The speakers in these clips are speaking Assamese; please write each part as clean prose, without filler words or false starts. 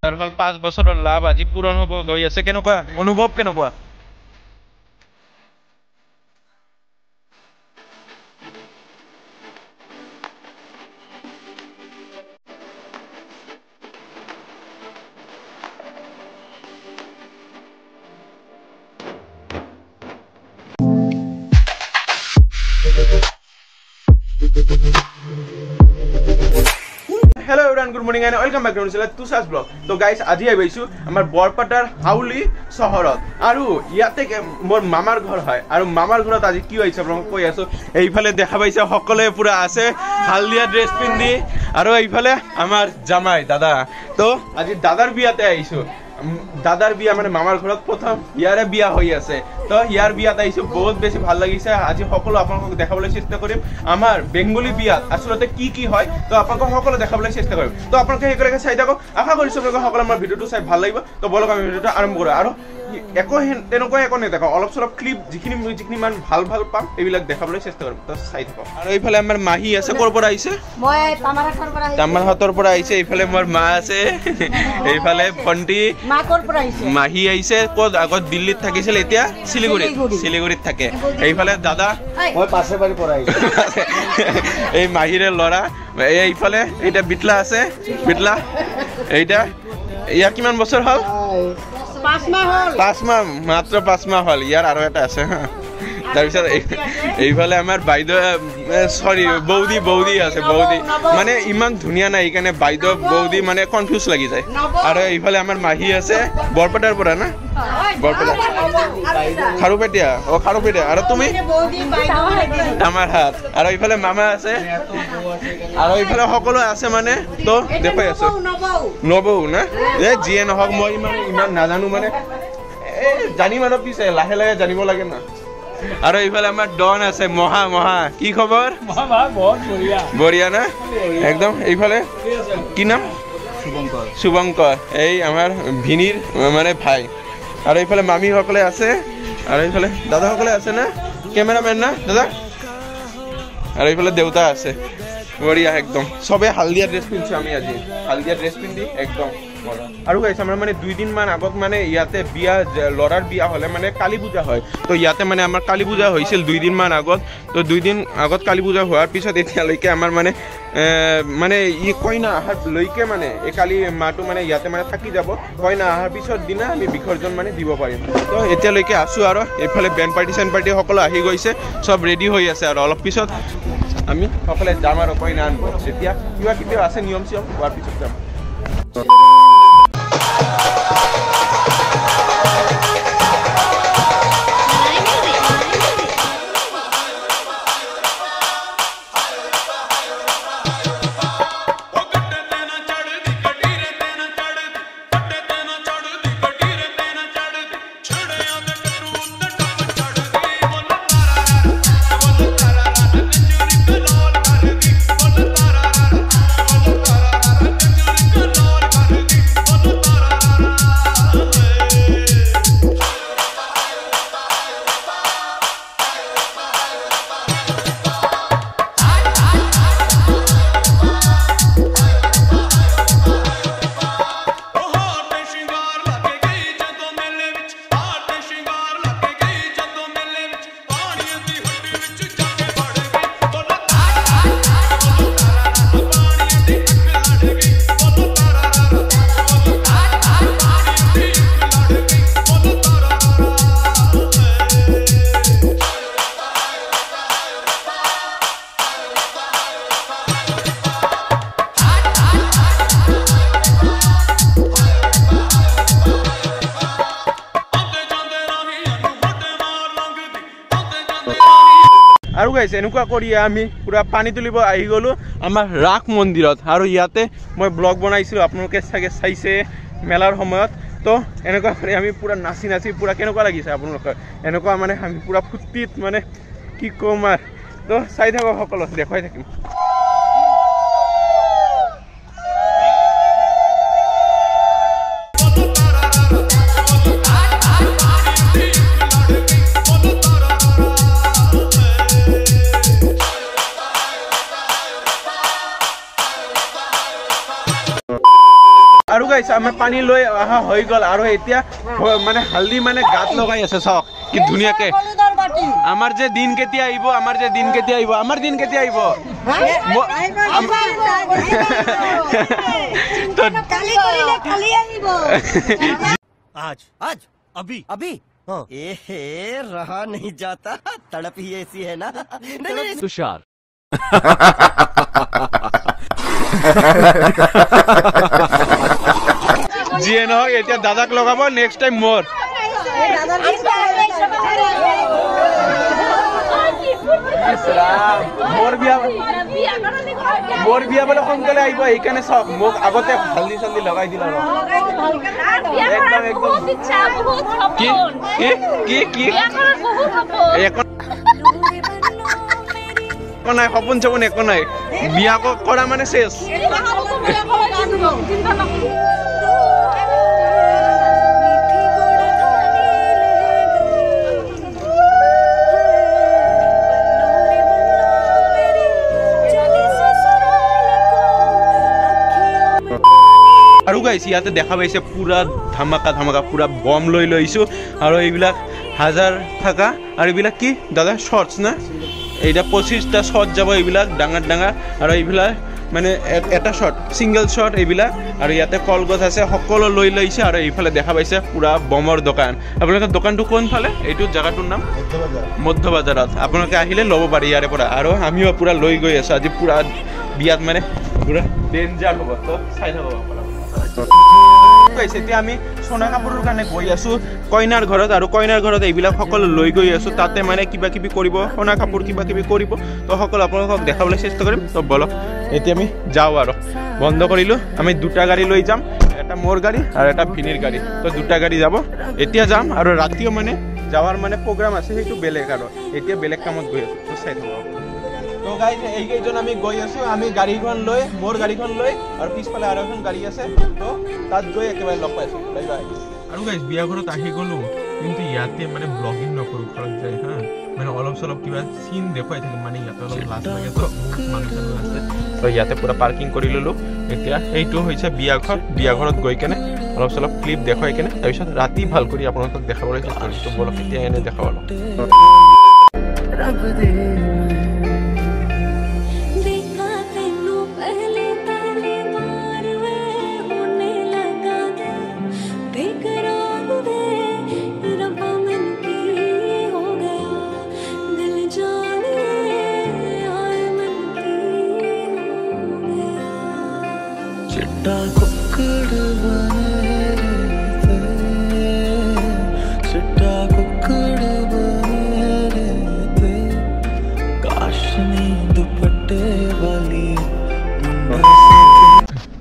তাৰ ফল 5 বছৰৰ লাভ আজি পূৰণ হ'ব গৈ আছে। কেনেকুৱা অনুভৱ কেনেকুৱা? Hello everyone, good morning and welcome back to Tushas Vlog. So guys, আজি আইছো আমাৰ বৰপাটাৰ হাউলি চহৰত আৰু ইয়াতে মোৰ মামাৰ ঘৰ হয় আৰু মামাৰ ঘৰত আজি কি হৈছে আপোনাক কৈ আছো। এইফালে দেখা পাইছে সকলোৱে পুৰা আছে হালদিয়া ড্ৰেছ পিন্ধি আৰু এইফালে আমাৰ জামাই দাদা। তো আজি দাদাৰ বিয়াতে আইছো। দাদাৰ বিয়া মানে মামাৰ ঘৰত প্ৰথম ইয়াৰে বিয়া হৈ আছে। তো ইয়াৰ বিয়াত আইছো, বহুত বেছি ভাল লাগিছে। আজি সকলো আপোনালোকক দেখাবলৈ চেষ্টা কৰিম আমাৰ বেংগলী বিয়াত আসলতে কি হয়। তো আপোনালোকক সকলো দেখাবলৈ চেষ্টা কৰিম। তো আপোনালোকে সেইকৰাকে চাই থাকক। আশা কৰিছো আপোনালোকে সকলো আমাৰ ভিডিঅ'টো চাই ভাল লাগিব। তো বলক আমি ভিডিঅ'টো আৰম্ভ কৰো। আৰু তেনেকুৱা একো নেদেখাওঁ, অলপ চলপ ক্লিপ যিখিনি মান ভাল পাম এইবিলাক দেখাবলৈ চেষ্টা কৰিম। তো চাই থাকক। আৰু এইফালে আমাৰ মাহী আছে। ক'ৰ পৰা আহিছে? মই তামাৰহাটৰ পৰা আহিছো। তামাৰহাটৰ পৰা আহিছে। এইফালে মোৰ মা আছে। এইফালে ভণ্টি মা ক'ৰ পৰা আহিছে? মাহী আহিছে। ক'ত আগত দিল্লীত থাকিছিল, এতিয়া শিলিগুড়িত থাকে। এইফালে দাদা মই পাছেবাৰী পৰা আহিছো। এই মাহীৰে ল'ৰা। এইফালে এইটা বিটলা আছে। বিটলা এইটা ইয়াৰ কিমান বছৰ হ'ল? 5 মাহ হ'ল। 5 মাহ, মাত্ৰ 5 মাহ হ'ল। ইয়াৰ আৰু এটা আছে হা। তাৰপিছত এইফালে আমাৰ বাইদেউ সৰি বৌদি আছে। বৌদি মানে ইমান ধুনীয়া নাই, সেইকাৰণে বাইদেউ বৌদি মানে কনফিউজ লাগি যায়। আৰু এইফালে আমাৰ মাহী আছে বৰপেটাৰ পৰা না, বৰপেটা খাৰুপেটীয়া। খাৰুপেটীয়া। আৰু তুমি? তামাৰহাট। আৰু এইফালে মামা আছে আৰু এইফালে সকলো আছে মানে। তো দেখুৱাই আছো নবৌ না, যিয়ে নহওক মই ইমান নাজানো মানে জানিম আৰু পিছে লাহে লাহে জানিব লাগে না। আৰু এইফালে আমাৰ ডন আছে মহা। কি খবৰ? বঢ়িয়া না একদম। এইফালে কি নাম? শুভঙ্কৰ। এই আমাৰ ভিনীৰ মানে ভাই। আৰু এইফালে মামীসকলে আছে আৰু এইফালে দাদাসকলে আছে না, কেমেৰামেন না দাদা। আৰু এইফালে দেউতা আছে। বঢ়িয়া একদম। চবে হালদিয়া ড্ৰেছ পিন্ধিছো আমি আজি। হালদিয়া ড্ৰেছ পিন্ধি একদম। আৰু গাইছ আমাৰ মানে 2 দিন মান আগত মানে ইয়াতে বিয়া, ল'ৰাৰ বিয়া হ'লে মানে কালী পূজা হয়। তো ইয়াতে মানে আমাৰ কালী পূজা হৈছিল 2 দিন মান আগত। তো 2 দিন আগত কালী পূজা হোৱাৰ পিছত এতিয়ালৈকে আমাৰ মানে ই কইনা অহাৰ লৈকে মানে এই কালী মাহটো মানে ইয়াতে মানে থাকি যাব। কইনা অহাৰ পিছত দিনা আমি বিসৰ্জন মানে দিব পাৰিম। তো এতিয়ালৈকে আছো। আৰু এইফালে বেণ্ড পাৰ্টি সকলো আহি গৈছে, চব ৰেডি হৈ আছে। আৰু অলপ পিছত আমি সকলে যাম আৰু কইনা আনিব। যেতিয়া কিবা আছে নিয়ম চিয়ম হোৱাৰ পিছত যাম। আৰু গাইছে এনেকুৱা কৰি আমি পুৰা পানী তুলিব আহি গ'লো আমাৰ ৰাস মন্দিৰত। আৰু ইয়াতে মই ব্লগ বনাইছিলোঁ, আপোনালোকে চাগে চাইছে মেলাৰ সময়ত। তো এনেকুৱা কৰি আমি পুৰা নাচি পুৰা কেনেকুৱা লাগিছে আপোনালোকৰ? এনেকুৱা মানে আমি পুৰা ফূৰ্তিত মানে কি ক'ম আৰু। তো চাই থাকক সকলো, দেখুৱাই থাকিম। আৰু গাইছ আমাৰ পানী লৈ অহা হৈ গ'ল আৰু এতিয়া মানে হালদি মানে গাত লগাই আছে চাওক কি ধুনীয়াকে আমাৰ যে দিন কেতিয়া আহিব আমাৰ দিন কেতিয়া আহিব आज आज अभी अभी ए रहा नहीं जाता तड़प ही ऐसी है ना तुषार যিয়ে নহওক এতিয়া দাদাক লগাব নেক্সট টাইম মোৰ মোৰ বিয়া বোলে সোনকালে আহিব সেইকাৰণে চাওক মোক আগতে হালদি চালদি লগাই দিল আৰু একো নাই সপোন চপোন একো নাই বিয়া কৰা মানে শেষ আৰু গাইছ ইয়াতে দেখা পাইছে পুৰা ধামাকা পুৰা বম লৈ লৈছো আৰু এইবিলাক হাজাৰ থাকা আৰু এইবিলাক কি দাদা শৰ্টছ না এইটা 25টা শট যাব এইবিলাক ডাঙৰ আৰু এইবিলাক মানে এটা শট সিঙ্গেল শট এইবিলাক আৰু ইয়াতে কলগছ আছে সকলো লৈ লৈছে আৰু এইফালে দেখা পাইছে পুৰা বমৰ দোকান আপোনালোকৰ দোকানটো কোন ফালে এইটো জায়গাটোৰ নাম মধ্য বাজাৰত আপোনালোকে আহিলে ল'ব পাৰি ইয়াৰে পৰা আৰু আমিও পুৰা লৈ গৈ আছো আজি পুৰা বিয়াত মানে পুৰা ডেঞ্জাৰ হ'ব তো চাই থাকক এতিয়া আমি সোণা কাপোৰৰ কাৰণে গৈ আছো কইনাৰ ঘৰত আৰু কইনাৰ ঘৰত এইবিলাক সকলো লৈ গৈ আছো তাতে মানে কিবা কিবি কৰিব সোণা কাপোৰ কিবা কিবি কৰিব তো সকলো আপোনালোকক দেখাবলৈ চেষ্টা কৰিম তো বলক এতিয়া আমি যাওঁ আৰু বন্ধ কৰিলো আমি দুটা গাড়ী লৈ যাম এটা মোৰ গাড়ী আৰু এটা ভিনিৰ গাড়ী তো দুটা গাড়ী যাব এতিয়া যাম আৰু ৰাতিও মানে যাৱাৰ মানে প্ৰগ্ৰাম আছে সেইটো বেলেগ আৰু এতিয়া বেলেগ কামত গৈ আছো তো চাই থাকক তো গাইজ এইকেইজন আমি গৈ আছো আমি গাড়ীখন লৈ মোৰ গাড়ীখন লৈ আৰু পিছফালে আৰু এখন গাড়ী আছে তো তাত গৈ একেবাৰে লগ পাইছো বাই বাই আৰু গাইজ বিয়া ঘৰত আহি গ'লো কিন্তু ইয়াতে মানে ব্লগিং নকৰো ঘৰত যাই হা মানে অলপ চলপ কিবা চিন দেখুৱাই থাকিম মানে ইয়াতে অলপ লাজ লাগে তো মানুহ আছে তো ইয়াতে পুৰা পাৰ্কিং কৰি ল'লো এতিয়া এইটো হৈছে বিয়া ঘৰত গৈ কেনে অলপ চলপ ক্লিপ দেখুৱাই কেনে তাৰপিছত ৰাতি ভাল কৰি আপোনালোকক দেখাবলৈ চেষ্টা কৰিছো বলক এতিয়া এনে দেখাব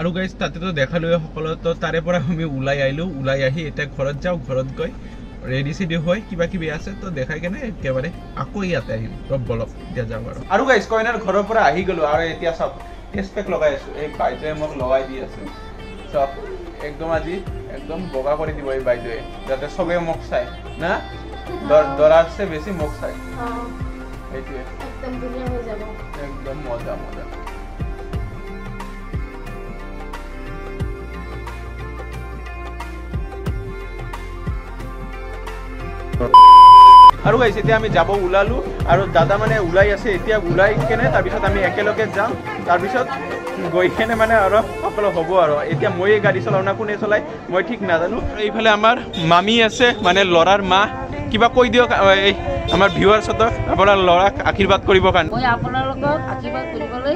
আৰু গাইজ তাতে তো দেখালো সকলো তো তাৰে পৰা আমি ওলাই আহি এতিয়া ঘৰত যাওঁ ঘৰত গৈ ৰেডি চেডি হৈ কিবা কিবি আছে তো দেখাই কেনে একেবাৰে আকৌ ইয়াতে আহিম তো বলক এতিয়া যাওঁ আৰু গাইজ কইনাৰ ঘৰৰ পৰা আহি গ'লো আৰু এতিয়া চব ফেচ পেক লগাই আছো এই বাইদেৱে মোক লগাই দি আছে চব একদম আজি একদম বগা কৰি দিব এই বাইদেৱে যাতে চবে মোক চাই না দৰাৰছে বেছি মোক চাই এইটোৱে একদম ধুনীয়া হৈ যাব একদম মজা আৰু গাইছ এতিয়া আমি যাব ওলালো আৰু দাদা মানে ওলাই আছে এতিয়া ওলাই কেনে তাৰপিছত আমি একেলগে যাম তাৰপিছত গৈ কেনে মানে আৰু সকলো হ'ব আৰু এতিয়া মই গাড়ী চলাওঁ না কোনে চলাই মই ঠিক নাজানো এইফালে আমাৰ মামী আছে মানে ল'ৰাৰ মা কিবা কৈ দিয়ক এই আমাৰ ভিউৱাৰ্ছক আপোনাৰ ল'ৰাক আশীৰ্বাদ কৰিব কাৰণে মই আপোনালোকক আশীৰ্বাদ কৰিবলৈ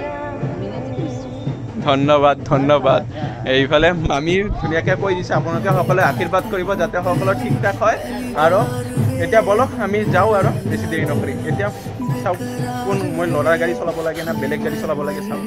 ধন্যবাদ এইফালে মামী ধুনীয়াকৈ কৈ দিছে আপোনালোকে সকলোৱে আশীৰ্বাদ কৰিব যাতে সকলো ঠিক ঠাক হয় আৰু এতিয়া বলক আমি যাওঁ আৰু বেছি দেৰি নকৰি এতিয়া চাওক কোন মই ল'ৰাৰ গাড়ী চলাব লাগে না বেলেগ গাড়ী চলাব লাগে চাওক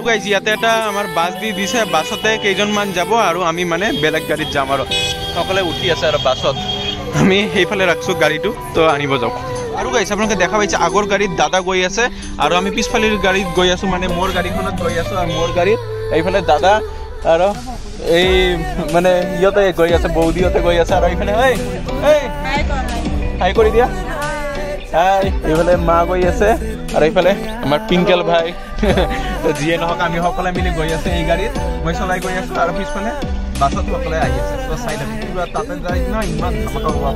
গাইজ ইয়াতে এটা আমাৰ বাছ দি দিছে বাছতে কেইজনমান যাব আৰু আমি মানে বেলেগ গাড়ীত যাম আৰু সকলোৱে উঠি আছে আৰু বাছত আমি সেইফালে ৰাখছো গাড়ীটো তো আনিব যাওঁ আৰু গাইছ আপোনালোকে দেখা পাইছে আগৰ গাড়ীত দাদা গৈ আছে আৰু আমি পিছফালৰ গাড়ীত গৈ আছো মানে মোৰ গাড়ীখনত গৈ আছো আৰু মোৰ গাড়ীত এইফালে দাদা আৰু এই মানে ইহঁতে গৈ আছে বৌদিহঁতে গৈ আছে আৰু এইফালে হাই কৰি দিয়া হাই এইফালে মা গৈ আছে আৰু এইফালে আমাৰ পিংকেল ভাই যিয়ে নহওক আমি সকলে মিলি গৈ আছে এই গাড়ীত মই চলাই গৈ আছো আৰু পিছফালে বাছত সকলে আহি আছে তো চাই থাকি পুৰা তাতে যাই ন ইমান খতৰ হোৱা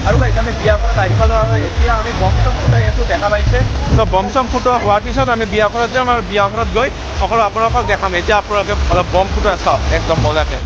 আৰু গাইছ আমি বিয়াখনত আহি পালোঁ আৰু এতিয়া আমি বমচম ফুটাই আছোঁ দেখা পাইছে তো বমচম ফুটোৱা হোৱাৰ পিছত আমি বিয়াখনত যাম আৰু বিয়াখনত গৈ সকলো আপোনালোকক দেখাম এতিয়া আপোনালোকে অলপ বম ফুটোৱা চাওক একদম মজাকৈ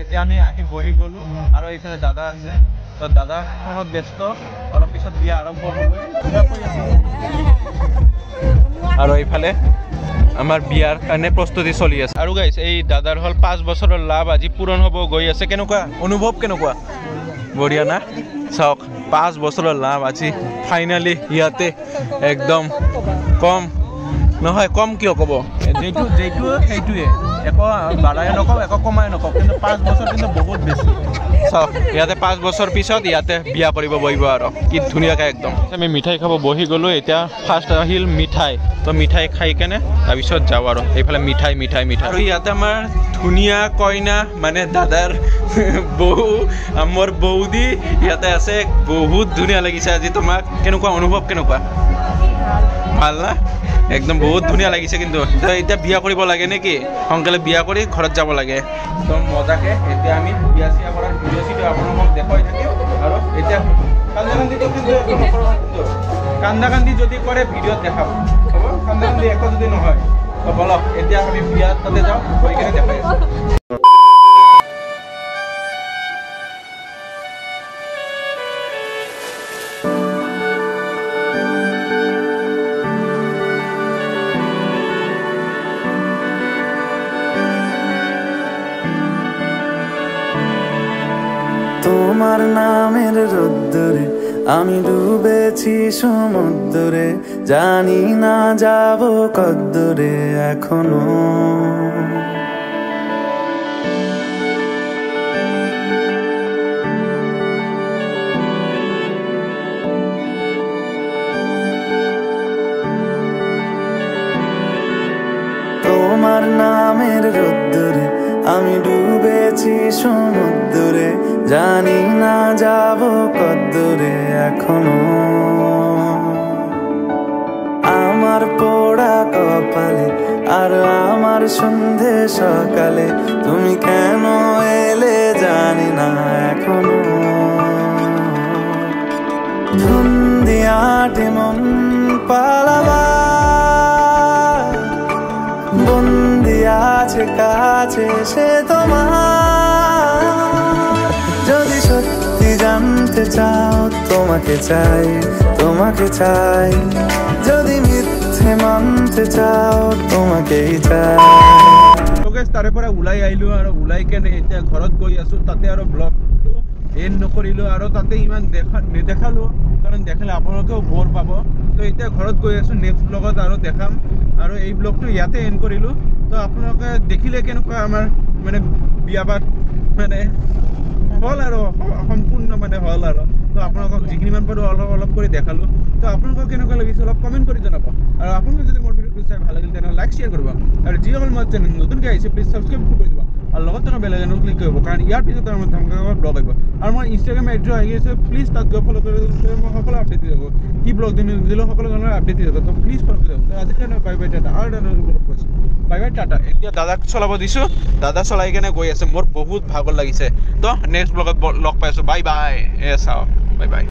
এতিয়া আমি আহি বহি গ'লো আৰু এইফালে দাদা আছে তো দাদা ঘৰত ব্যস্ত অলপ পিছত বিয়া আৰম্ভ হ'ব আৰু এইফালে আমাৰ বিয়াৰ কাৰণে প্ৰস্তুতি চলি আছে আৰু গাইছ এই দাদাৰ হ'ল 5 বছৰৰ লাভ আজি পূৰণ হ'ব গৈ আছে কেনেকুৱা অনুভৱ কেনেকুৱা বঢ়িয়া না চাওক 5 বছৰৰ লাভ আজি ফাইনেলি ইয়াতে একদম কম নহয় কম কিয় ক'ব যেইটো সেইটোৱে একো বাঢ়াই নকওঁ একো কমাই নকওঁ কিন্তু 5 বছৰ কিন্তু বহুত বেছি চাওক ইয়াতে 5 বছৰ পিছত ইয়াতে বিয়া কৰিব বহিব আৰু কি ধুনীয়াকৈ একদম আমি মিঠাই খাব বহি গ'লোঁ এতিয়া ফাৰ্ষ্ট আহিল মিঠাই তো মিঠাই খাই কেনে তাৰপিছত যাওঁ আৰু এইফালে মিঠাই আৰু ইয়াতে আমাৰ ধুনীয়া কইনা মানে দাদাৰ বৌ মোৰ বৌদি ইয়াতে আছে বহুত ধুনীয়া লাগিছে আজি তোমাক কেনেকুৱা অনুভৱ কেনেকুৱা ভাল না একদম বহুত ধুনীয়া লাগিছে কিন্তু এতিয়া বিয়া কৰিব লাগে নেকি সোনকালে বিয়া কৰি ঘৰত যাব লাগে একদম মজাকৈ এতিয়া আমি বিয়া চিয়া কৰাৰ ভিডিঅ' চিডিঅ' আপোনালোকক দেখুৱাই থাকিম আৰু এতিয়া কান্দাকান্দি যদি কৰে ভিডিঅ'ত দেখাব হ'ব কান্দাকান্দি একো যদি নহয় তো বলক এতিয়া আমি বিয়াত তাতে যাওঁ গৈ কিনে দেখাই আছোঁ তোমার নামের রোদ্দুরে আমি ডুবেছি সমুদ্রে জানি না যাব কদ্দুরে এখনো তোমার নামের রোদ্দুরে আমি ডুবেছি সমুদ্রে জানি না যাব কদ্দূরে এখনো আমার পোড়া কপালে আর আমার সন্ধে সকালে তুমি কেন এলে জানি না এখনো ধুন্দিয়াটে মন পালাবা বন্দি আছে কাছে সে তোমার যদি সত্যি জানতে চাও তোমাকে চাই যদি মিথ্যে মানতে চাও তোমাকেই চাই তাৰে পৰা ওলাই আহিলো আৰু ওলাই কেনে এতিয়া ঘৰত গৈ আছো তাতে আৰু ব্লগটো এণ্ড নকৰিলো আৰু তাতে ইমান নেদেখালো কাৰণ দেখালে আপোনালোকেও বৰ পাব তো এতিয়া ঘৰত গৈ আছো নেক্সট ব্লগত আৰু দেখাম আৰু এই ব্লগটো ইয়াতে এণ্ড কৰিলো তো আপোনালোকে দেখিলে কেনেকুৱা আমাৰ মানে বিয়া বাত মানে হল আৰু সম্পূৰ্ণ মানে হল আৰু তো আপোনালোকক যিখিনিমান পাৰো অলপ কৰি দেখালো তো আপোনালোকক কেনেকুৱা লাগিছে অলপ কমেণ্ট কৰি জনাব আৰু আপোনালোকে যদি মোৰ ভিডিঅ'টো চাই ভাল লাগিল তেনেহ'লে লাইক শ্বেয়াৰ কৰিব আৰু যিসকল মোৰ চেনেল নতুনকৈ আহিছে প্লিজ ছাবস্ক্ৰাইব কৰি দিব আৰু লগত থকা বেল আইকনটো ক্লিক কৰিব কাৰণ ইয়াৰ পিছত আমাৰ ধমকাকৰ ব্লগ আহিব আৰু মই ইনষ্টাগ্ৰাম এড্ৰেছ আহি আছে প্লিজ তাত গৈ ফ'ল' কৰি মই সকলো আপডেট দি যাব কি ব্লগ দিলোঁ সকলো ধৰণৰ আপডেট দি যাব তো প্লিজ ফ'ল' কৰি যাব তো আজিৰ কাৰণে বাই বাই টাটা আৰু এটা ব্লগ কৈছোঁ বাই বাই টাটা এতিয়া দাদাক চলাব দিছোঁ দাদা চলাই কেনে গৈ আছে মোৰ বহুত ভাগৰ লাগিছে তো নেক্সট ব্লগত লগ পাইছোঁ বাই বাই চাওঁ বাই বাই